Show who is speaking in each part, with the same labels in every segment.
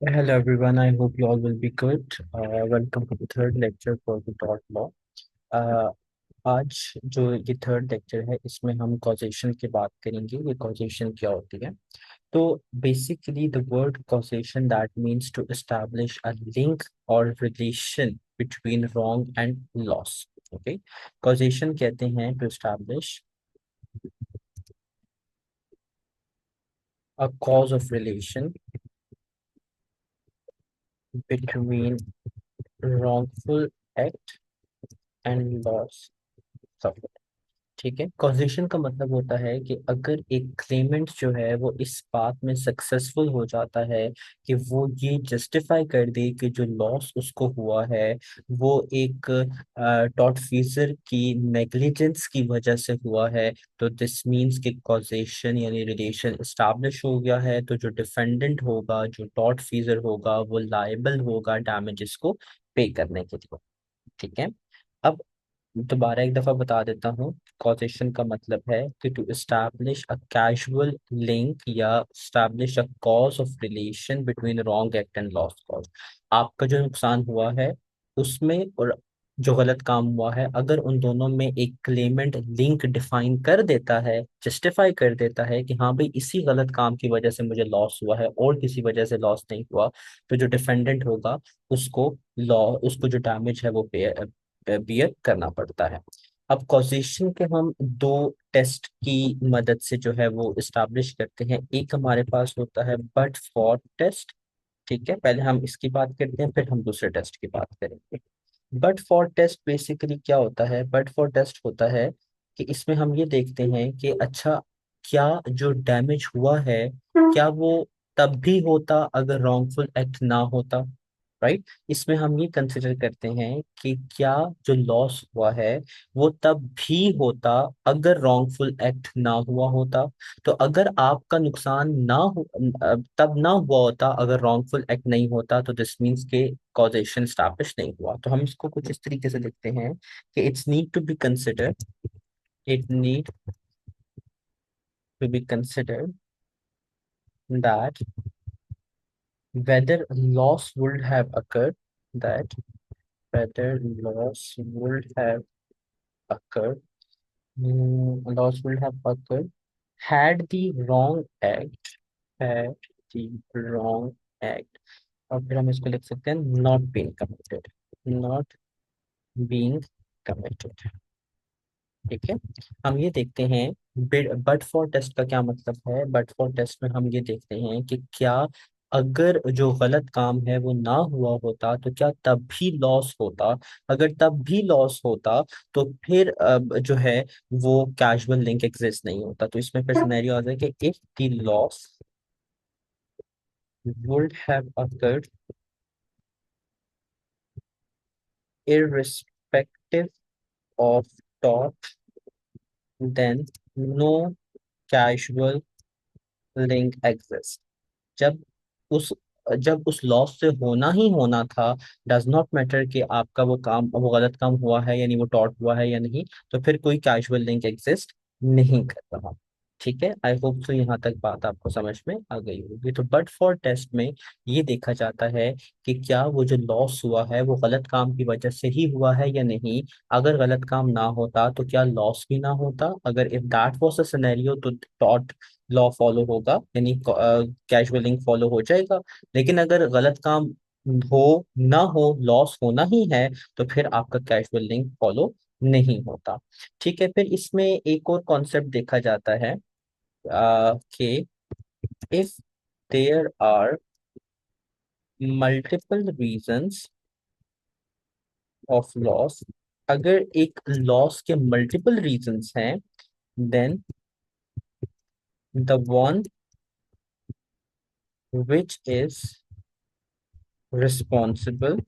Speaker 1: Hello everyone, I hope you all will be good. Welcome to the third lecture for the tort law. Uh, आज जो ये third lecture है इसमें हम causation की बात करेंगे। ये कॉजेशन क्या होती है? तो basically the word causation that means to establish a link और relation between wrong and loss. Okay, causation कहते हैं to establish a cause of relation between wrongful act and loss suffered। ठीक है, कॉजेशन का मतलब होता है कि अगर एक क्लेमेंट जो है वो इस बात में सक्सेसफुल हो जाता है कि वो ये जस्टिफाई कर दे कि जो लॉस उसको हुआ है वो एक टॉर्टफीसर की नेग्लिजेंस की वजह से हुआ है, तो दिस मीन्स कि कॉजेशन यानी रिलेशन एस्टैब्लिश हो गया है। तो जो डिफेंडेंट होगा, जो टॉर्टफीसर होगा, वो लायबल होगा डैमेजेस को पे करने के लिए। ठीक है, अब दोबारा एक दफा बता देता हूँ। कॉजेशन का मतलब है कि to establish a casual link या establish a cause of relation between wrong act and loss cause. आपका जो नुकसान हुआ है उसमें और जो गलत काम हुआ है, अगर उन दोनों में एक क्लेमेंट लिंक डिफाइन कर देता है, जस्टिफाई कर देता है कि हाँ भाई इसी गलत काम की वजह से मुझे लॉस हुआ है और किसी वजह से लॉस नहीं हुआ, तो जो डिफेंडेंट होगा उसको लॉ उसको जो डैमेज है वो पे बियर करना पड़ता है। अब कॉजेशन के हम दो टेस्ट की मदद से जो है वो इस्टेब्लिश करते हैं। एक हमारे पास होता है बट फॉर टेस्ट। ठीक है, पहले हम इसकी बात करते हैं फिर हम दूसरे टेस्ट की बात करेंगे। बट फॉर टेस्ट बेसिकली क्या होता है? बट फॉर टेस्ट होता है कि इसमें हम ये देखते हैं कि अच्छा, क्या जो डैमेज हुआ है क्या वो तब भी होता अगर रॉन्गफुल एक्ट ना होता? राइट, इसमें हम ये कंसिडर करते हैं कि क्या जो लॉस हुआ है वो तब भी होता अगर रॉन्गफुल एक्ट ना हुआ होता। तो अगर आपका नुकसान ना हो तब ना हुआ होता अगर रॉन्गफुल एक्ट नहीं होता, तो दिस मीन्स के कॉजेशन स्टैब्लिश नहीं हुआ। तो हम इसको कुछ इस तरीके से लिखते हैं कि it's need to be consider it need to be considered that whether loss would have occurred that whether loss would have occurred loss would have occurred had the wrong act had the wrong act। और फिर हम इसको लिख सकते हैं not being committed, not being committed. ठीक है, हम ये देखते हैं बट फॉर टेस्ट का क्या मतलब है। बट फॉर टेस्ट में हम ये देखते हैं कि क्या अगर जो गलत काम है वो ना हुआ होता तो क्या तब भी लॉस होता। अगर तब भी लॉस होता तो फिर जो है वो कैजुअल लिंक एग्जिस्ट नहीं होता। तो इसमें फिर सिनेरियो आ जाए कि if the loss would have occurred irrespective of tort, then no casual link exists। जब उस जब उस लॉस से होना ही होना था, डज नॉट मैटर कि आपका वो गलत काम हुआ है यानी वो टॉट हुआ है या नहीं, तो फिर कोई कैजुअल लिंक एग्जिस्ट नहीं कर रहा। ठीक है, आई होप सो यहाँ तक बात आपको समझ में आ गई होगी। तो बट फॉर टेस्ट में ये देखा जाता है कि क्या वो जो लॉस हुआ है वो गलत काम की वजह से ही हुआ है या नहीं। अगर गलत काम ना होता तो क्या लॉस भी ना होता? अगर if that was a scenario तो टॉट लॉ फॉलो होगा यानी कैजुअलिंग फॉलो हो जाएगा। लेकिन अगर गलत काम हो ना हो, लॉस होना ही है, तो फिर आपका कैजुअल लिंक फॉलो नहीं होता। ठीक है, फिर इसमें एक और कॉन्सेप्ट देखा जाता है कि if there are multiple reasons of loss, अगर एक लॉस के मल्टीपल रीजंस हैं, then the one which is responsible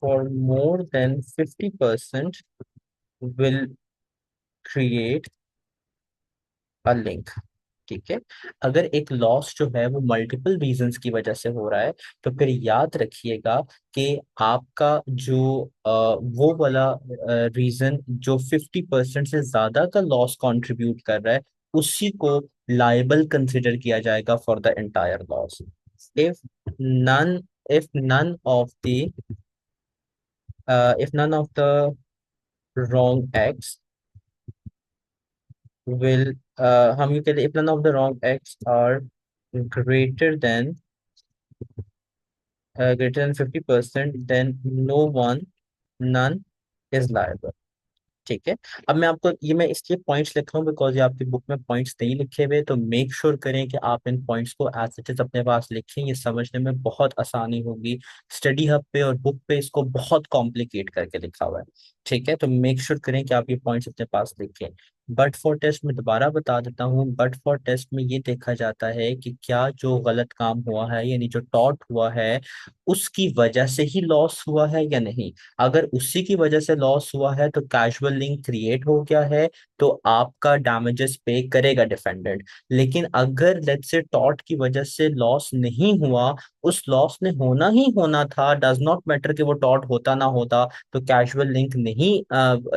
Speaker 1: for more than 50% will create a link। ठीक है, अगर एक लॉस जो है वो मल्टीपल रीजंस की वजह से हो रहा है, तो फिर याद रखिएगा कि आपका जो वो वाला रीजन जो 50% से ज्यादा का लॉस कंट्रीब्यूट कर रहा है, उसी को लायबल कंसिडर किया जाएगा for the entire loss. if none if none of the if none of the wrong acts will हम ये कहते if none of the wrong acts are greater than greater than 50%, then no one none is liable. ठीक है। अब मैं आपको ये मैं इसलिए पॉइंट्स लिख रहा हूँ बिकॉज ये आपकी बुक में पॉइंट्स नहीं लिखे हुए, तो मेक श्योर करें कि आप इन पॉइंट्स को एज इट इज अपने पास लिखें, ये समझने में बहुत आसानी होगी। स्टडी हब पे और बुक पे इसको बहुत कॉम्प्लिकेट करके लिखा हुआ है। ठीक है, तो मेक श्योर करें कि आप ये पॉइंट्स अपने पास लिखें। बट फॉर टेस्ट में दोबारा बता देता हूँ, बट फॉर टेस्ट में ये देखा जाता है कि क्या जो गलत काम हुआ है यानी जो टॉट हुआ है उसकी वजह से ही लॉस हुआ है या नहीं। अगर उसी की वजह से लॉस हुआ है तो कैजुअल लिंक क्रिएट हो गया है, तो आपका डैमेजेस पे करेगा डिफेंडेंट। लेकिन अगर लेट्स से टॉट की वजह से लॉस नहीं हुआ, उस लॉस ने होना ही होना था, डज नॉट मैटर कि वो टॉट होता ना होता, तो कैजुअल लिंक नहीं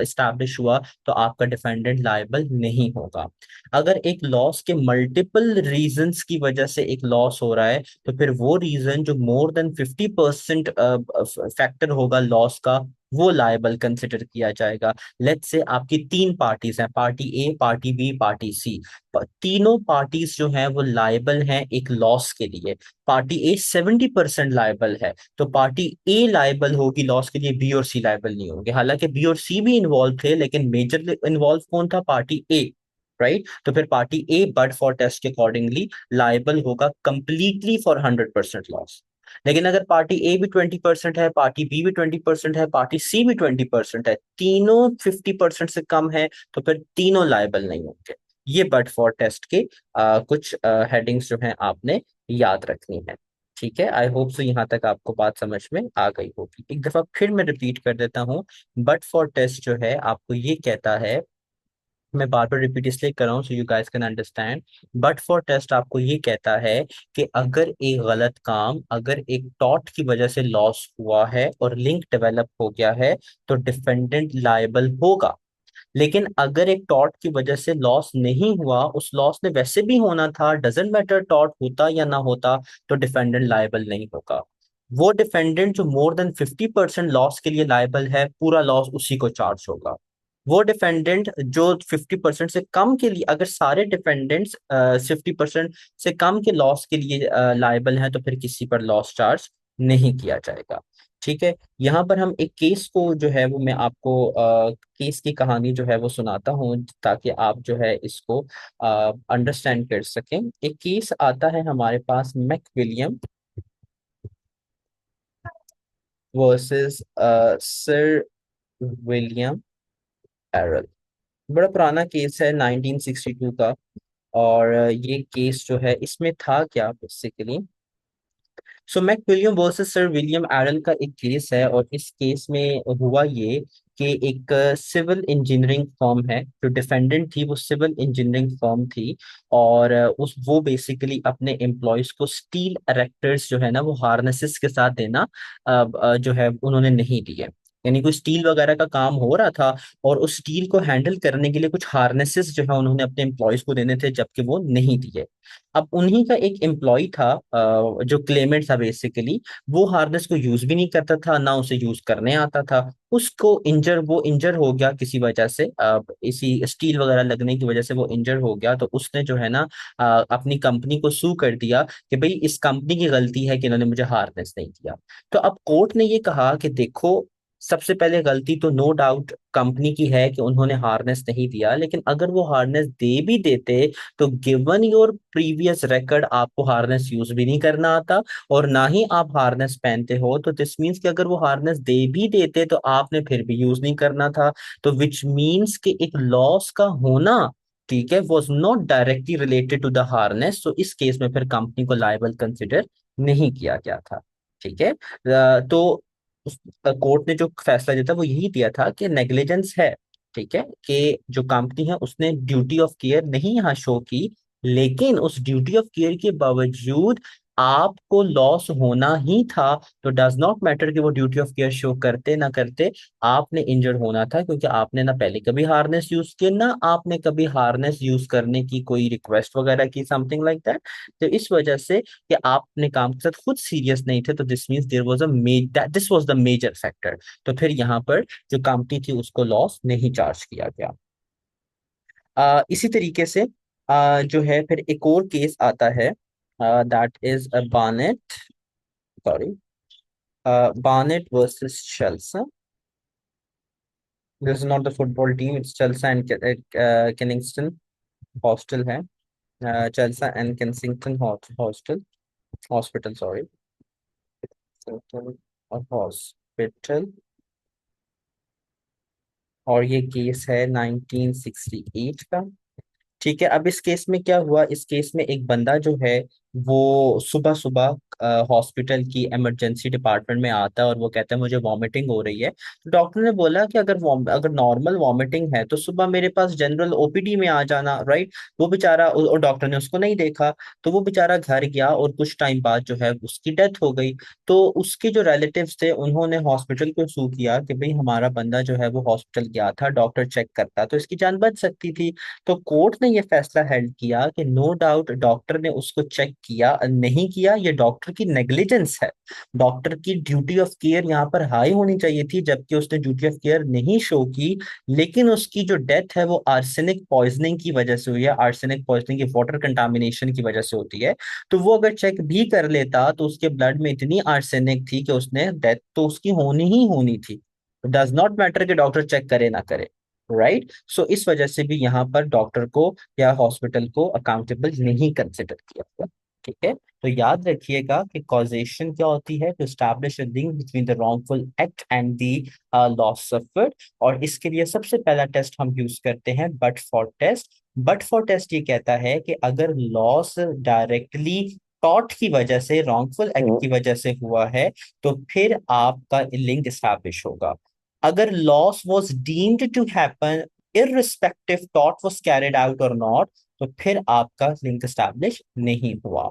Speaker 1: इस्टेब्लिश हुआ, तो आपका डिफेंडेंट लायबल नहीं होगा। अगर एक लॉस के मल्टीपल रीजंस की वजह से एक लॉस हो रहा है, तो फिर वो रीजन जो मोर देन 50% फैक्टर होगा लॉस का, वो लायबल कंसिडर किया जाएगा। लेट्स से आपकी तीन पार्टीज हैं, पार्टी ए, पार्टी बी, पार्टी सी। तीनों पार्टीज जो हैं वो लायबल हैं एक लॉस के लिए। पार्टी ए 70% लायबल है, तो पार्टी ए लायबल होगी लॉस के लिए, बी और सी लायबल नहीं होंगे। हालांकि बी और सी भी इन्वॉल्व थे, लेकिन मेजर इन्वॉल्व कौन था? Party A, right. तो फिर party A but for test के अकॉर्डिंगली लायबल होगा कंप्लीटली फॉर 100% लॉस। लेकिन अगर पार्टी ए भी 20% है, पार्टी बी भी 20% है, पार्टी सी भी 20% है, तीनों 50% से कम है, तो फिर तीनों लायबल नहीं होंगे। ये बट फॉर टेस्ट के कुछ हेडिंग्स जो हैं आपने याद रखनी है। ठीक है, आई होप सो यहाँ तक आपको बात समझ में आ गई होगी। एक दफा फिर मैं रिपीट कर देता हूँ। बट फॉर टेस्ट जो है आपको ये कहता है, मैं बार बार रिपीट इसलिए कर रहा हूँ so you guys can understand. But for test आपको ये कहता है कि अगर एक गलत काम, अगर एक टॉट की वजह से लॉस हुआ है और लिंक डेवलप हो गया है, तो डिफेंडेंट लायबल होगा। लेकिन अगर एक टॉट की वजह से लॉस नहीं हुआ, उस लॉस ने वैसे भी होना था, डजेंट मैटर टॉट होता या ना होता, तो डिफेंडेंट लायबल नहीं होगा। वो डिफेंडेंट जो मोर देन 50% लॉस के लिए लायबल है, पूरा लॉस उसी को चार्ज होगा। वो डिफेंडेंट जो 50% से कम के लिए, अगर सारे डिफेंडेंट्स 50% से कम के लॉस के लिए लायबल हैं, तो फिर किसी पर लॉस चार्ज नहीं किया जाएगा। ठीक है, यहाँ पर हम एक केस को जो है वो मैं आपको केस की कहानी जो है वो सुनाता हूँ, ताकि आप जो है इसको अंडरस्टैंड कर सकें। एक केस आता है हमारे पास, मैकविलियम वर्सेस सर विलियम एरल। बड़ा पुराना केस है 1962 का। और ये केस जो है इसमें था क्या बेसिकली, सो मैकविलियम वर्सेस सर विलियम एरल का एक केस है। और इस केस में हुआ ये कि एक सिविल इंजीनियरिंग फर्म है, जो डिफेंडेंट थी वो सिविल इंजीनियरिंग फर्म थी। और उस वो बेसिकली अपने एम्प्लॉयज को स्टील एरेक्टर्स जो है ना वो हार्नेसेस के साथ देना जो है उन्होंने नहीं दिए। यानी कोई स्टील वगैरह का काम हो रहा था, और उस स्टील को हैंडल करने के लिए कुछ हार्नेसेस जो है उन्होंने अपने एम्प्लॉयज को देने थे, जबकि वो नहीं दिए। अब उन्हीं का एक एम्प्लॉय था जो क्लेमेंट था बेसिकली, वो हार्नेस को यूज भी नहीं करता था, ना उसे यूज करने आता था। वो इंजर हो गया किसी वजह से, इसी स्टील वगैरह लगने की वजह से वो इंजर हो गया। तो उसने जो है ना अपनी कंपनी को सू कर दिया कि भाई इस कंपनी की गलती है कि इन्होंने मुझे हार्नेस नहीं दिया। तो अब कोर्ट ने ये कहा कि देखो, सबसे पहले गलती तो नो डाउट कंपनी की है कि उन्होंने हार्नेस नहीं दिया, लेकिन अगर वो हार्नेस दे भी देते, तो गिवन योर प्रीवियस रिकॉर्ड आपको हार्नेस यूज भी नहीं करना आता, और ना ही आप हार्नेस पहनते हो। तो दिस मीन्स कि अगर वो हार्नेस दे भी देते तो आपने फिर भी यूज नहीं करना था। तो विच मीन्स कि एक लॉस का होना, ठीक है, was not directly related to the harness. तो इस केस में फिर कंपनी को लायबल कंसिडर नहीं किया गया था। ठीक है, तो कोर्ट ने जो फैसला दिया था वो यही दिया था कि नेग्लिजेंस है। ठीक है, कि जो कंपनी है उसने ड्यूटी ऑफ केयर नहीं यहाँ शो की, लेकिन उस ड्यूटी ऑफ केयर के बावजूद आपको लॉस होना ही था, तो डज नॉट मैटर कि वो ड्यूटी ऑफ केयर शो करते ना करते, आपने इंजर्ड होना था, क्योंकि आपने ना पहले कभी हार्नेस यूज किया, ना आपने कभी हार्नेस यूज करने की कोई रिक्वेस्ट वगैरह की, समथिंग लाइक दैट। तो इस वजह से कि आपने काम के साथ खुद सीरियस नहीं थे, तो this means there was this was the major factor. तो फिर यहाँ पर जो काउंटी थी उसको लॉस नहीं चार्ज किया गया। इसी तरीके से जो है फिर एक और केस आता है, that is Barnett, sorry, Barnett versus Chelsea. This is not the football team, it's Chelsea and Kensington hostel है, Chelsea and Kensington hostel, hospital, sorry, hospital. और ये केस है 1968 का। ठीक है, अब इस केस में क्या हुआ, इस केस में एक बंदा जो है वो सुबह सुबह हॉस्पिटल की इमरजेंसी डिपार्टमेंट में आता है और वो कहता है मुझे वॉमिटिंग हो रही है। तो डॉक्टर ने बोला कि अगर नॉर्मल वॉमिटिंग है तो सुबह मेरे पास जनरल ओपीडी में आ जाना, राइट। वो बेचारा, और डॉक्टर ने उसको नहीं देखा, तो वो बेचारा घर गया और कुछ टाइम बाद जो है उसकी डेथ हो गई। तो उसके जो रिलेटिव्स थे उन्होंने हॉस्पिटल को सू किया कि भाई हमारा बंदा जो है वो हॉस्पिटल गया था, डॉक्टर चेक करता तो इसकी जान बच सकती थी। तो कोर्ट ने यह फैसला हेल्ड किया कि नो डाउट डॉक्टर ने उसको चेक किया नहीं किया, ये डॉक्टर की नेग्लिजेंस है। डॉक्टर की ड्यूटी ऑफ केयर यहाँ पर हाई होनी चाहिए थी, जबकि उसने ड्यूटी ऑफ केयर नहीं शो की। लेकिन उसकी जो डेथ है वो आर्सेनिक पॉइजनिंग की वजह से हुई है, आर्सेनिक पॉइजनिंग की वाटर कंटामिनेशन की वजह से होती है। तो वो अगर चेक भी कर लेता तो उसके ब्लड में इतनी आर्सेनिक थी कि उसने डेथ तो उसकी होनी ही होनी थी। डज नॉट मैटर कि डॉक्टर चेक करे ना करे, राइट। सो इस वजह से भी यहाँ पर डॉक्टर को या हॉस्पिटल को अकाउंटेबल नहीं कंसिडर किया गया। ठीक है, तो याद रखिएगा कि कॉजेशन क्या होती है, to establish a link between the wrongful act and the loss suffered. और इसके लिए सबसे पहला टेस्ट हम यूज करते हैं but for test. But for test ये कहता है कि अगर लॉस डायरेक्टली टॉट की वजह से, रॉन्गफुल एक्ट की वजह से हुआ है, तो फिर आपका लिंक एस्टैब्लिश होगा। अगर loss was deemed to happen irrespective tort was carried out or not, तो फिर आपका लिंक एस्टैब्लिश नहीं हुआ।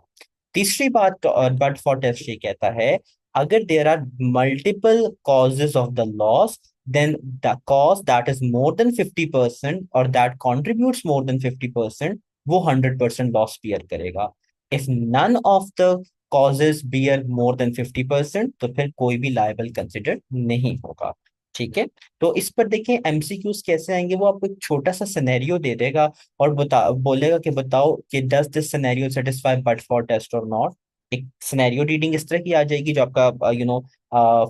Speaker 1: तीसरी बात बट फॉर टेस्ट ये कहता है, अगर there are multiple causes of the loss, then the cause that is more than 50% or that contributes more than 50%, वो 100% लॉस बियर करेगा। if none of the causes bear more than 50%, तो फिर कोई भी लायबल कंसिडर नहीं होगा। ठीक है, तो इस पर देखें एमसीक्यूज कैसे आएंगे, वो आपको एक छोटा सा सिनेरियो दे देगा और बोलेगा कि बताओ कि does this scenario satisfy but for test और नॉट। एक सिनेरियो रीडिंग इस तरह की आ जाएगी जो आपका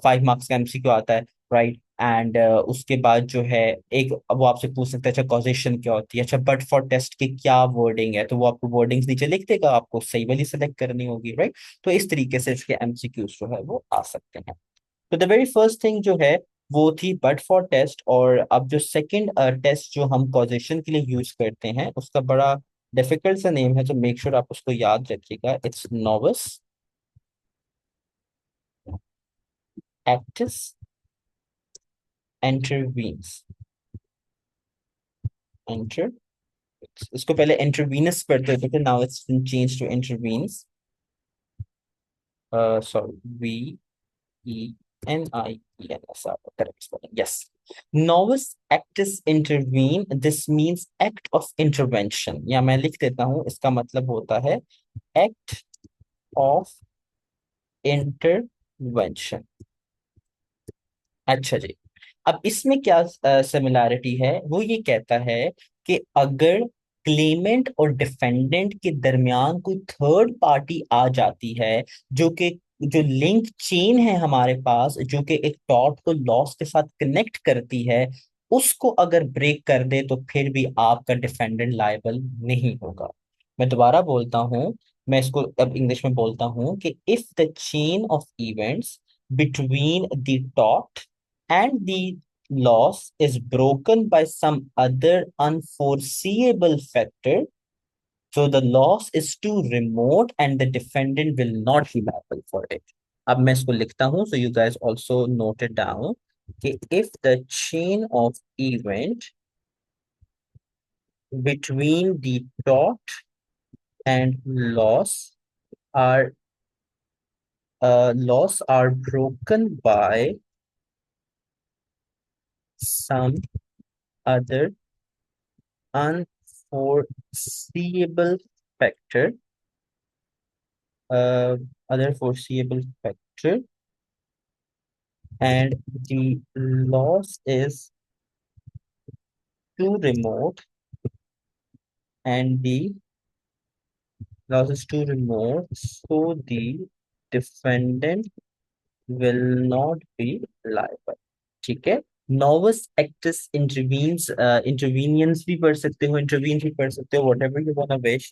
Speaker 1: 5 मार्क्स का एमसीक्यू आता है, राइट। एंड उसके बाद जो है एक वो आपसे पूछ सकता है अच्छा कॉजेशन क्या होती है, अच्छा बट फॉर टेस्ट की क्या वर्डिंग है, तो वो आपको वर्डिंग्स नीचे लिख देगा, आपको सही वाली सेलेक्ट करनी होगी, राइट। तो इस तरीके से इसके एमसीक्यूज जो है वो आ सकते हैं। तो द वेरी फर्स्ट थिंग जो है वो थी बट फॉर टेस्ट। और अब जो सेकंड टेस्ट जो हम कॉजेशन के लिए यूज करते हैं उसका बड़ा डिफिकल्ट सा नेम है, तो मेक श्योर आप उसको याद रखिएगा। It's novus actus interveniens. Enter, इसको पहले इंटरवीनस पढ़ते थे, now it's change to interveniens, sorry, V E NIENS, correct spelling. Yes. Novus actus intervene. This means act of intervention. या मैं लिख देता हूं, इसका मतलब होता है act of intervention। अच्छा जी, अब इसमें क्या सिमिलैरिटी है, वो ये कहता है कि अगर क्लेमेंट और डिफेंडेंट के दरमियान कोई थर्ड पार्टी आ जाती है, जो कि जो लिंक चेन है हमारे पास, जो कि एक टॉट को लॉस के साथ कनेक्ट करती है, उसको अगर ब्रेक कर दे तो फिर भी आपका डिफेंडेंट लायबल नहीं होगा। मैं दोबारा बोलता हूं, मैं इसको अब इंग्लिश में बोलता हूं कि if the chain of events between the tort and the loss is broken by some other unforeseeable factor, so the loss is too remote and the defendant will not be liable for it. अब मैं इसको लिखता हूं, so you guys also note it down कि if the chain of event between the tort and loss are laws are broken by some other unforeseeable factor, uh, other foreseeable factor, and the loss is too remote, and the loss is too remote, so the defendant will not be liable. ठीक है. नोवस actress intervenes, इंटरवीनियंस भी पढ़ सकते हो, intervene भी पढ़ सकते हो, whatever you want to wish.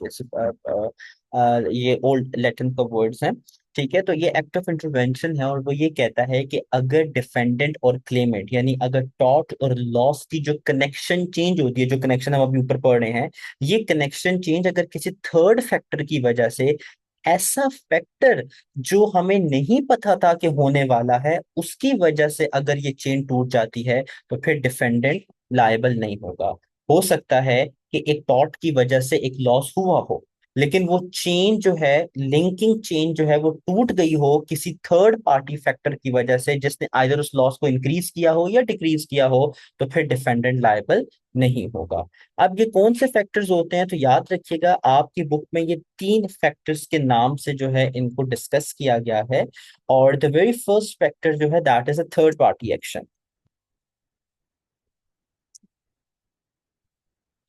Speaker 1: ये ओल्ड लैटिन का वर्ड्स हैं. ठीक है. तो ये एक्ट ऑफ इंटरवेंशन है और वो ये कहता है कि अगर डिफेंडेंट और क्लेमेंट, यानी अगर टॉर्ट और लॉस की जो कनेक्शन चेंज होती है, जो कनेक्शन हम अभी ऊपर पढ़ रहे हैं, ये कनेक्शन चेंज अगर किसी थर्ड फैक्टर की वजह से, ऐसा फैक्टर जो हमें नहीं पता था कि होने वाला है, उसकी वजह से अगर ये चेन टूट जाती है, तो फिर डिफेंडेंट लायबल नहीं होगा. हो सकता है कि एक टॉर्ट की वजह से एक लॉस हुआ हो, लेकिन वो चेन जो है, लिंकिंग चेन जो है, वो टूट गई हो किसी थर्ड पार्टी फैक्टर की वजह से, जिसने आइदर उस लॉस को इंक्रीज किया हो या डिक्रीज किया हो, तो फिर डिफेंडेंट लायबल नहीं होगा. अब ये कौन से फैक्टर्स होते हैं, तो याद रखिएगा आपकी बुक में ये तीन फैक्टर्स के नाम से जो है इनको डिस्कस किया गया है. और द वेरी फर्स्ट फैक्टर जो है, that is a third party action.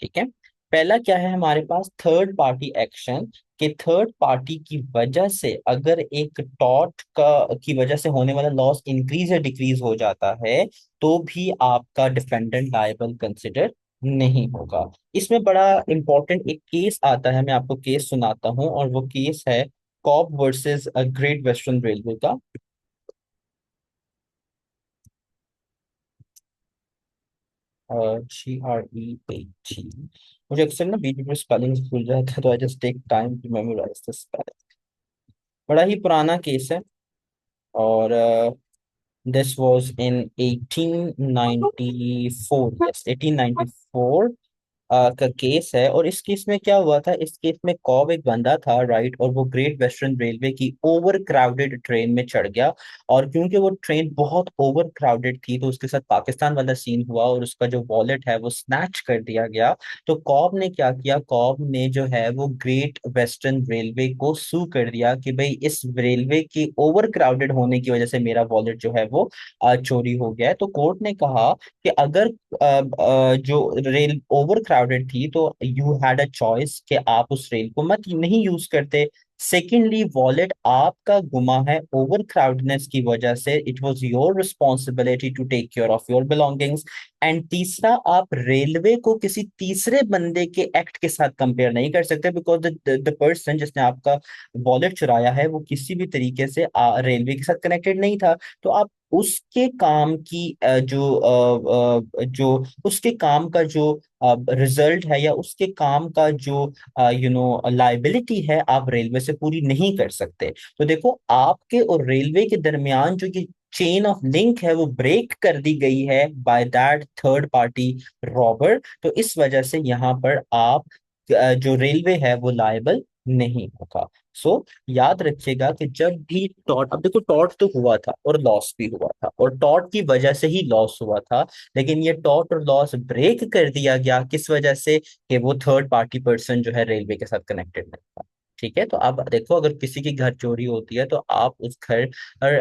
Speaker 1: ठीक है. पहला क्या है हमारे पास, थर्ड पार्टी एक्शन. कि थर्ड पार्टी की वजह से अगर एक टॉर्ट का की वजह से होने वाला लॉस इंक्रीज या डिक्रीज हो जाता है, तो भी आपका डिफेंडेंट लायबल कंसिडर नहीं होगा. इसमें बड़ा इंपॉर्टेंट एक केस आता है, मैं आपको केस सुनाता हूँ, और वो केस है Cobb versus Great Western Railway का. GREAT. मुझे अक्सर ना बीच में स्पेलिंग भूल जाता है, तो I just take time to memorise the spelling. बड़ा ही पुराना केस है. और दिस वाज इन 1894. यस, 1894 का केस है. और इस केस में क्या हुआ था, इस केस में कॉब एक बंदा था, राइट, और वो ग्रेट वेस्टर्न रेलवे की ओवर क्राउडेड ट्रेन में चढ़ गया. और क्योंकि वो ट्रेन बहुत ओवर क्राउडेड थी, तो उसके साथ पाकिस्तान वाला सीन हुआ और उसका जो वॉलेट है वो स्नैच कर दिया गया. तो कॉब ने क्या किया, कॉब ने जो है वो ग्रेट वेस्टर्न रेलवे को सू कर दिया कि भाई इस रेलवे की ओवर क्राउडेड होने की वजह से मेरा वॉलेट जो है वो चोरी हो गया है. तो कोर्ट ने कहा कि अगर जो रेल ओवर क्राउडेड थी, तो यू हैड अ चॉइस कि आप उस रेल को मत नहीं यूज करते. सेकेंडली, वॉलेट आपका गुमा है ओवर क्राउडनेस की वजह से, it was your responsibility to take care of your belongings. And तीसरा, आप रेलवे को किसी तीसरे बंदे के एक्ट के साथ कंपेयर नहीं कर सकते, बिकॉज द पर्सन जिसने आपका वॉलेट चुराया है वो किसी भी तरीके से रेलवे के साथ कनेक्टेड नहीं था. तो आप उसके काम की जो उसके काम का जो रिजल्ट है, या उसके काम का जो लाइबिलिटी है, आप रेलवे से पूरी नहीं कर सकते. तो देखो, आपके और रेलवे के दरमियान जो ये चेन ऑफ लिंक है वो ब्रेक कर दी गई है by that third party robber. तो इस वजह से यहाँ पर आप जो रेलवे है वो लायबल नहीं होगा. सो याद रखिएगा कि जब भी टॉर्ट, अब देखो टॉर्ट तो हुआ था और लॉस भी हुआ था, और टॉर्ट की वजह से ही लॉस हुआ था, लेकिन ये टॉर्ट और लॉस ब्रेक कर दिया गया किस वजह से, कि वो थर्ड पार्टी पर्सन जो है रेलवे के साथ कनेक्टेड नहीं था. ठीक है. तो अब देखो, अगर किसी की घर चोरी होती है, तो आप उस घर और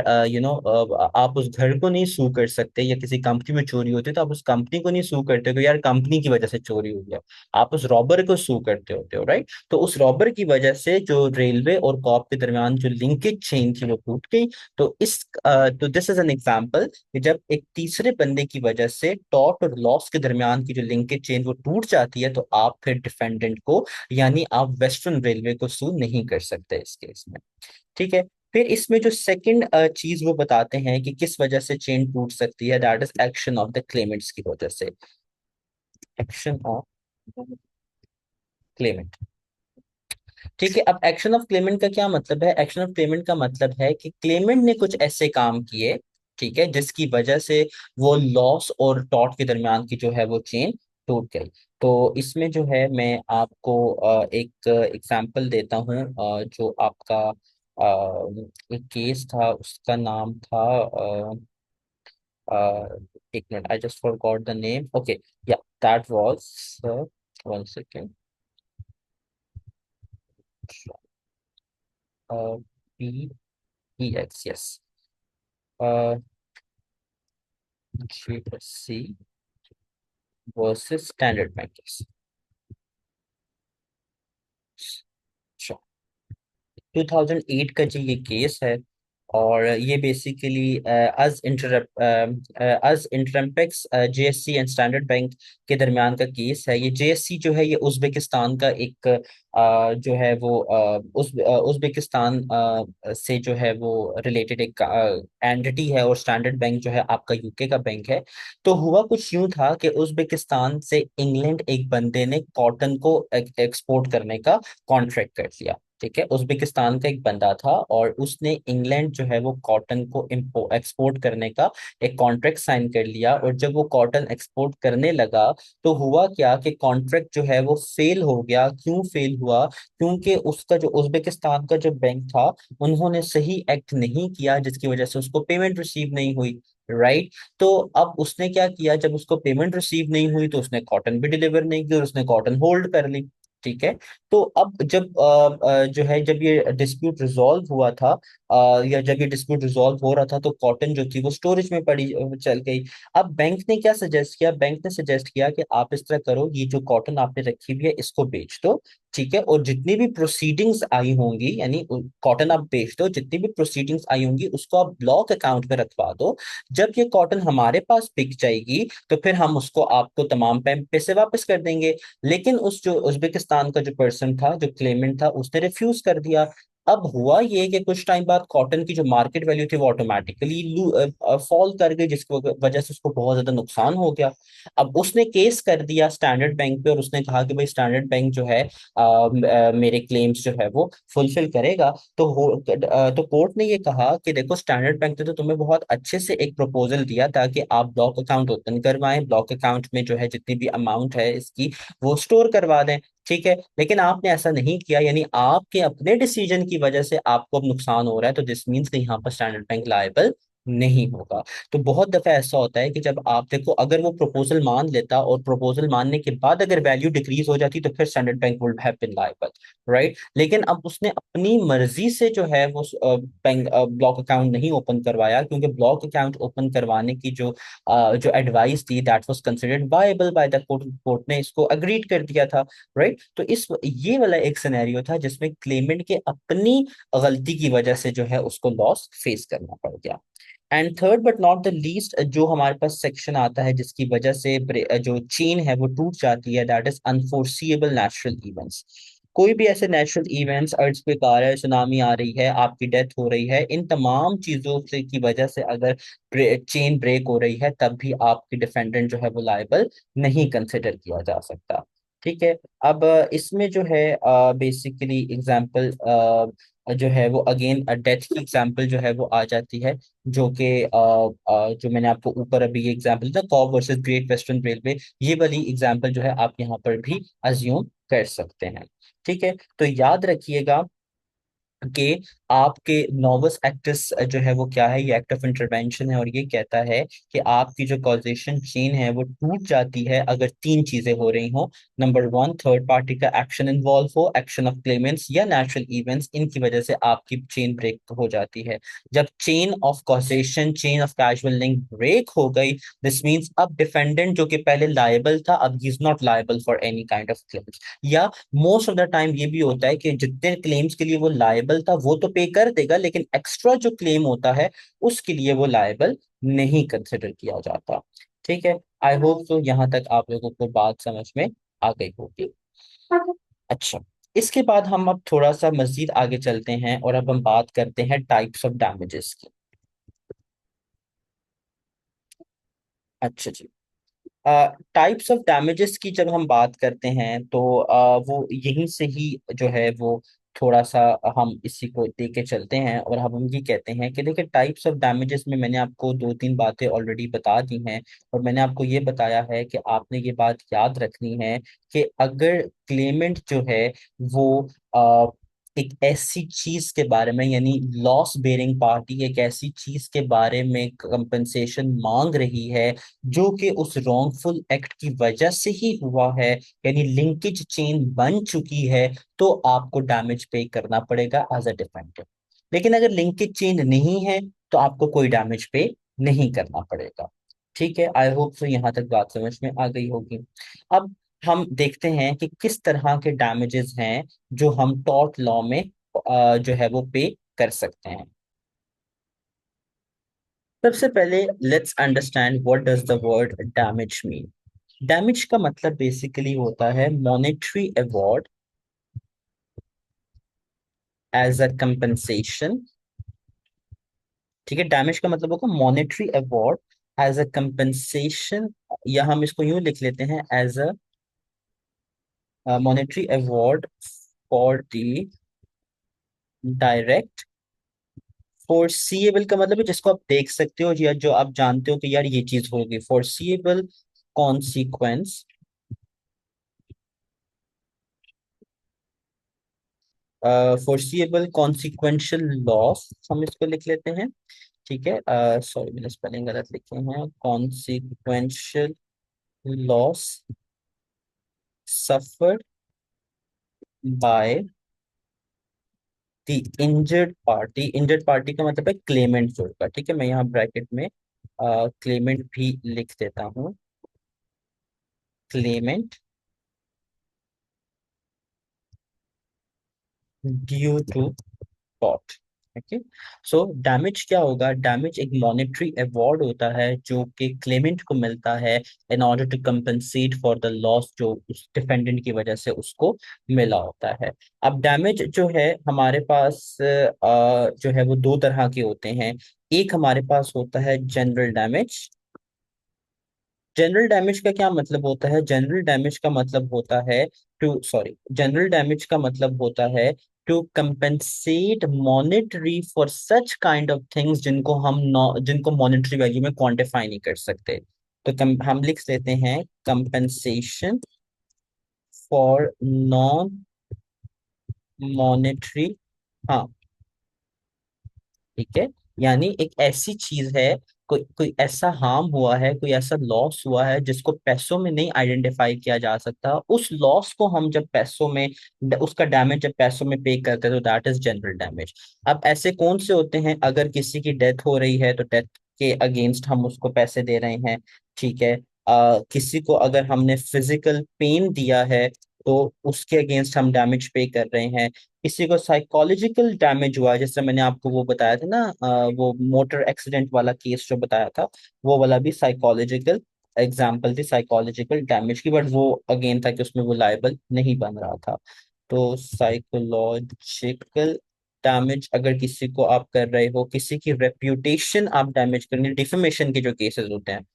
Speaker 1: आप उस घर को नहीं सू कर सकते, या किसी कंपनी में चोरी होती है तो आप उस कंपनी को नहीं सू करते हो कि यार कंपनी की वजह से चोरी हुई है. आप उस रॉबर को सू करते होते हो, राइट. तो उस रॉबर की वजह से जो रेलवे और कॉप के दरमियान जो लिंकेज चेन थी वो टूट गई. तो दिस इज एन एग्जांपल कि जब एक तीसरे बंदे की वजह से टॉर्ट और लॉस के दरमियान की जो लिंकेज चेन वो टूट जाती है, तो आप फिर डिफेंडेंट को, यानी आप वेस्टर्न रेलवे को सू नहीं कर सकते इस केस में. ठीक है. फिर इसमें जो सेकंड चीज वो बताते हैं कि किस वजह से चेन टूट सकती है, that is action of the Clements की वजह से. Action of Clement. ठीक है. अब एक्शन ऑफ क्लेमेंट का क्या मतलब है, एक्शन ऑफ क्लेमेंट का मतलब है कि क्लेमेंट ने कुछ ऐसे काम किए, ठीक है, जिसकी वजह से वो लॉस और टॉर्ट के दरमियान की जो है वो चेन टूट गई. तो इसमें जो है मैं आपको एक एग्जांपल देता हूँ, जो आपका एक केस था, उसका नाम था एक minute, I just forgot the name. Okay, yeah that was, one second, P E X, yes, GSC versus Standard Bank. 2008 का जो ये केस है, और ये basically as Interimpex JSC and Standard Bank के दरमियान का केस है। ये JSC जो है ये उज्बेकिस्तान का एक जो है वो उज्बेकिस्तान से जो है वो रिलेटेड एक एंटिटी है, और स्टैंडर्ड बैंक जो है आपका यूके का बैंक है। तो हुआ कुछ यूं था कि उज्बेकिस्तान से इंग्लैंड एक बंदे ने कॉटन को एक्सपोर्ट करने का कॉन्ट्रैक्ट कर लिया। ठीक है, उज्बेकिस्तान का एक बंदा था और उसने इंग्लैंड जो है वो कॉटन को एक्सपोर्ट करने का एक कॉन्ट्रैक्ट साइन कर लिया। और जब वो कॉटन एक्सपोर्ट करने लगा तो हुआ क्या कि कॉन्ट्रैक्ट जो है वो फेल हो गया। क्यों फेल हुआ? क्योंकि उसका जो उज्बेकिस्तान का जो बैंक था, उन्होंने सही एक्ट नहीं किया, जिसकी वजह से उसको पेमेंट रिसीव नहीं हुई। राइट। तो अब उसने क्या किया, जब उसको पेमेंट रिसीव नहीं हुई तो उसने कॉटन भी डिलीवर नहीं की और उसने कॉटन होल्ड कर ली। ठीक है। तो अब जब जो है जब ये डिस्प्यूट रिजॉल्व हुआ था, या जब ये डिस्प्यूट रिजॉल्व हो रहा था, तो कॉटन जो थी वो स्टोरेज में पड़ी चल गई। अब बैंक ने क्या सजेस्ट किया? बैंक ने सजेस्ट किया कि आप इस तरह करो, ये जो कॉटन आपने रखी हुई है इसको बेच दो। ठीक है, और जितनी भी प्रोसीडिंग्स आई होंगी, यानी कॉटन आप बेच दो, जितनी भी प्रोसीडिंग्स आई होंगी उसको आप ब्लॉक अकाउंट में रखवा दो। जब ये कॉटन हमारे पास बिक जाएगी तो फिर हम उसको आपको तमाम पैसे वापस कर देंगे। लेकिन उस जो उज्बेकिस्तान का जो पर्सन था, जो क्लेमेंट था, उसने रिफ्यूज कर दिया। अब हुआ ये कि कुछ टाइम बाद कॉटन की जो मार्केट वैल्यू थी वो ऑटोमेटिकली फॉल कर गई, जिसकी वजह से उसको बहुत ज्यादा नुकसान हो गया। अब उसने केस कर दिया स्टैंडर्ड बैंक पे और उसने कहा कि भाई स्टैंडर्ड बैंक जो है मेरे क्लेम्स जो है वो फुलफिल करेगा। तो कोर्ट ने ये कहा कि देखो, स्टैंडर्ड बैंक ने तो तुम्हें बहुत अच्छे से एक प्रपोजल दिया ताकि आप ब्लॉक अकाउंट ओपन करवाएं, ब्लॉक अकाउंट में जो है जितनी भी अमाउंट है इसकी वो स्टोर करवा दें। ठीक है, लेकिन आपने ऐसा नहीं किया, यानी आपके अपने डिसीजन की वजह से आपको अब नुकसान हो रहा है। तो दिस मीन्स कि यहाँ पर स्टैंडर्ड बैंक लायबल नहीं होगा। तो बहुत दफा ऐसा होता है कि जब आप देखो, अगर वो प्रपोजल मान लेता और प्रपोजल मानने के बाद अगर वैल्यू डिक्रीज हो जाती तो फिर standard bank would have been liable. Right. लेकिन अब उसने अपनी मर्जी से जो है वो बैंक ब्लॉक अकाउंट नहीं ओपन करवाया, क्योंकि ब्लॉक अकाउंट ओपन करवाने की जो एडवाइस थी that was considered viable by the court. Court ने इसको अग्रीड कर दिया था। राइट। तो इस ये वाला एक सिनेरियो था जिसमें क्लेमेंट के अपनी गलती की वजह से जो है उसको लॉस फेस करना पड़ गया। And third but not the least, जो हमारे पास सेक्शन आता है जिसकी वजह से जो चेन है वो टूट जाती है, दैट इज अनफोर्सिएबल नेचुरल इवेंट्स। कोई भी ऐसे नेचुरल इवेंट्स, अर्थक्वेक आ रहा है, सुनामी आ रही है, आपकी डेथ हो रही है, इन तमाम चीजों से की वजह से अगर चेन ब्रेक हो रही है तब भी आपकी डिफेंडेंट जो है वो लायबल नहीं कंसिडर किया जा सकता। ठीक है। अब इसमें जो है बेसिकली एग्जाम्पल जो है वो अगेन डेथ की एग्जांपल जो है वो आ जाती है, जो कि जो मैंने आपको ऊपर अभी ये एग्जांपल था, Cobb versus Great Western Railway, ये वाली एग्जांपल जो है आप यहाँ पर भी अज्यूम कर सकते हैं। ठीक है, तो याद रखिएगा कि आपके नोवस एक्टिस जो है वो क्या है, ये एक्ट ऑफ इंटरवेंशन है, और ये कहता है कि आपकी जो कॉजेशन चेन है वो टूट जाती है अगर तीन चीजें हो रही हो। नंबर वन, थर्ड पार्टी का एक्शन इन्वॉल्व हो, एक्शन ऑफ क्लेमेंट्स या नेचुरल इवेंट्स, इनकी वजह से आपकी चेन ब्रेक हो जाती है। जब chain of causation, chain of causal link break हो गई, दिस मीन्स अब डिफेंडेंट जो कि पहले लायबल था अब he is not liable for any kind of claims. या मोस्ट ऑफ द टाइम ये भी होता है कि जितने क्लेम्स के लिए वो लायबल था वो तो पे कर देगा, लेकिन एक्स्ट्रा जो क्लेम होता है उसके लिए वो लायबल नहीं कंसिडर किया जाता। ठीक है। आई होप सो यहाँ तक आप लोगों को बात समझ में आ गई होगी। अच्छा, इसके बाद हम अब थोड़ा सा मजीद आगे चलते हैं और अब हम बात करते हैं टाइप्स ऑफ डैमेजेस की। अच्छा जी। टाइप्स ऑफ डैमेजेस की जब हम बात करते हैं तो वो यहीं से ही जो है वो थोड़ा सा हम इसी को लेके चलते हैं, और हम ये कहते हैं कि देखिए, टाइप्स ऑफ डैमेजेस में मैंने आपको दो तीन बातें ऑलरेडी बता दी हैं। और मैंने आपको ये बताया है कि आपने ये बात याद रखनी है कि अगर क्लेमेंट जो है वो एक ऐसी चीज के बारे में, यानी लॉस बेयरिंग पार्टी एक ऐसी चीज के बारे में कंपनसेशन मांग रही है जो कि उस रॉन्गफुल एक्ट की वजह से ही हुआ है, यानी लिंकेज चेन बन चुकी है, तो आपको डैमेज पे करना पड़ेगा एज अ डिफेंडर। लेकिन अगर लिंकेज चेन नहीं है तो आपको कोई डैमेज पे नहीं करना पड़ेगा। ठीक है, आई होप सो यहाँ तक बात समझ में आ गई होगी। अब हम देखते हैं कि किस तरह के डैमेजेस हैं जो हम टॉर्ट लॉ में जो है वो पे कर सकते हैं। सबसे पहले let's understand what does the word damage mean. Damage का मतलब बेसिकली होता है monetary award as a compensation. ठीक है, डैमेज का मतलब होगा monetary award as a compensation, या हम इसको यूं लिख लेते हैं as a monetary award for the direct foreseeable, का मतलब है जिसको आप देख सकते हो या जो आप जानते हो कि यार ये चीज होगी, फोर्सीएबल कॉन्सिक्वेंस, फोर्सीएबल कॉन्सिक्वेंशियल लॉस हम इसको लिख लेते हैं। ठीक है, सॉरी मैंने स्पेलिंग गलत लिखे हैं, consequential loss suffered by the injured party. Injured party का मतलब है क्लेमेंट जो होगा। ठीक है, मैं यहाँ ब्रैकेट में क्लेमेंट भी लिख देता हूँ, claimant due to tort. Okay, so damage क्या होगा, डैमेज एक मॉनेटरी अवार्ड होता है जो कि क्लेमेंट को मिलता है in order to compensate for the loss जो उस डिफेंडेंट की वजह से उसको मिला होता है। अब डैमेज जो है हमारे पास जो है वो दो तरह के होते हैं। एक हमारे पास होता है जनरल डैमेज। जनरल डैमेज का क्या मतलब होता है, जनरल डैमेज का मतलब होता है टू सॉरी जनरल डैमेज का मतलब होता है to compensate monetary for such kind of things जिनको मॉनेटरी वैल्यू में क्वांटिफाई नहीं कर सकते। तो हम लिख लेते हैं कंपेंसेशन फॉर नॉन मॉनेटरी। हाँ, ठीक है, यानी एक ऐसी चीज है, कोई कोई ऐसा हार्म हुआ है, कोई ऐसा लॉस हुआ है जिसको पैसों में नहीं आइडेंटिफाई किया जा सकता, उस लॉस को हम जब पैसों में उसका डैमेज जब पैसों में पे करते हैं तो दैट इज जनरल डैमेज। अब ऐसे कौन से होते हैं, अगर किसी की डेथ हो रही है तो डेथ के अगेंस्ट हम उसको पैसे दे रहे हैं। ठीक है, किसी को अगर हमने फिजिकल पेन दिया है तो उसके अगेंस्ट हम डैमेज पे कर रहे हैं। किसी को साइकोलॉजिकल डैमेज हुआ है, जैसे मैंने आपको वो बताया था ना, वो मोटर एक्सीडेंट वाला केस जो बताया था, वो वाला भी साइकोलॉजिकल एग्जाम्पल थी साइकोलॉजिकल डैमेज की, बट वो अगेन था कि उसमें वो लायबल नहीं बन रहा था। तो साइकोलॉजिकल डैमेज अगर किसी को आप कर रहे हो, किसी की रेप्यूटेशन आप डैमेज करने, डिफेमेशन के जो केसेस होते हैं,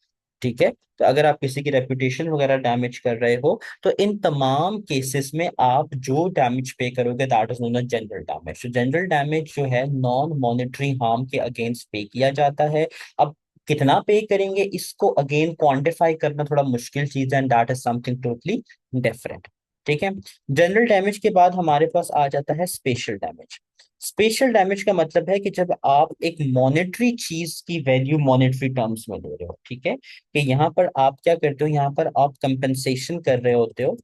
Speaker 1: ठीक है, तो अगर आप किसी की रेपुटेशन वगैरह डैमेज कर रहे हो तो इन तमाम केसेस में आप जो डैमेज पे करोगे that is known as general damage. तो जनरल डैमेज जो है नॉन मॉनेटरी हार्म के अगेंस्ट पे किया जाता है। अब कितना पे करेंगे इसको अगेन क्वांटिफाई करना थोड़ा मुश्किल चीज है, and that is something totally different. ठीक है, जनरल डैमेज के बाद हमारे पास आ जाता है स्पेशल डैमेज। स्पेशल डैमेज का मतलब है कि जब आप एक मॉनेटरी चीज की वैल्यू मॉनेटरी टर्म्स में ले रहे हो, ठीक है, कि यहाँ पर आप क्या करते हो, यहाँ पर आप कंपनसेशन कर रहे होते हो,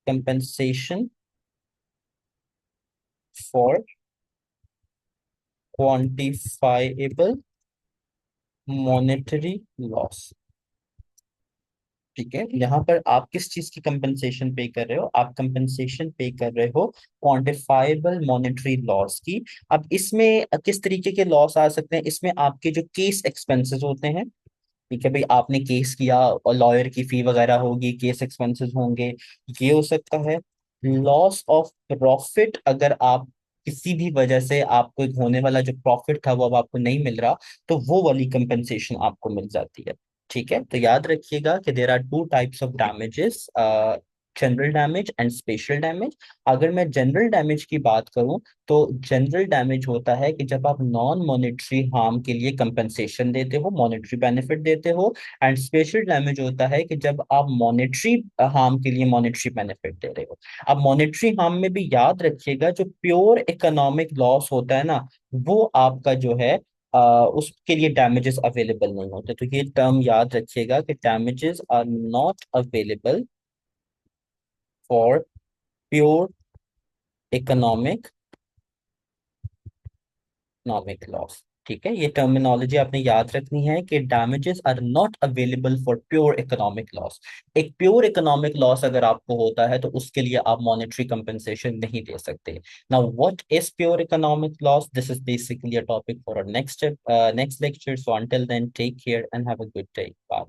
Speaker 1: compensation for quantifiable monetary loss. ठीक है, यहाँ पर आप किस चीज की कंपनसेशन पे कर रहे हो, आप कंपनसेशन पे कर रहे हो क्वांटिफाइबल मॉनेटरी लॉस की। अब इसमें किस तरीके के लॉस आ सकते हैं, इसमें आपके जो केस एक्सपेंसेस होते हैं, ठीक है भाई, आपने केस किया और लॉयर की फी वगैरह होगी, केस एक्सपेंसेस होंगे, ये हो सकता है। लॉस ऑफ प्रॉफिट, अगर आप किसी भी वजह से आपको एक होने वाला जो प्रॉफिट था वो अब आपको नहीं मिल रहा, तो वो वाली कंपनसेशन आपको मिल जाती है। ठीक है, तो याद रखिएगा कि there are two types of damages, general damage and special damage. अगर मैं जनरल डैमेज की बात करूं तो जनरल डैमेज होता है कि जब आप नॉन मॉनेटरी हार्म के लिए कंपनसेशन देते हो, मॉनेटरी बेनिफिट देते हो। एंड स्पेशल डैमेज होता है कि जब आप मॉनेटरी हार्म के लिए मॉनेटरी बेनिफिट दे रहे हो। अब मॉनेटरी हार्म में भी याद रखिएगा, जो प्योर इकोनॉमिक लॉस होता है ना, वो आपका जो है उसके लिए डैमेजेस अवेलेबल नहीं होते। तो ये टर्म याद रखिएगा कि damages are not available for pure economic economic loss. ठीक है, ये टर्मिनोलॉजी आपने याद रखनी है कि damages are not available for pure economic loss. एक प्योर इकोनॉमिक लॉस अगर आपको होता है तो उसके लिए आप मॉनेटरी कंपनसेशन नहीं दे सकते। Now what is pure economic loss? This is basically a topic for our next next lecture. So until then take care and have a good day. Bye.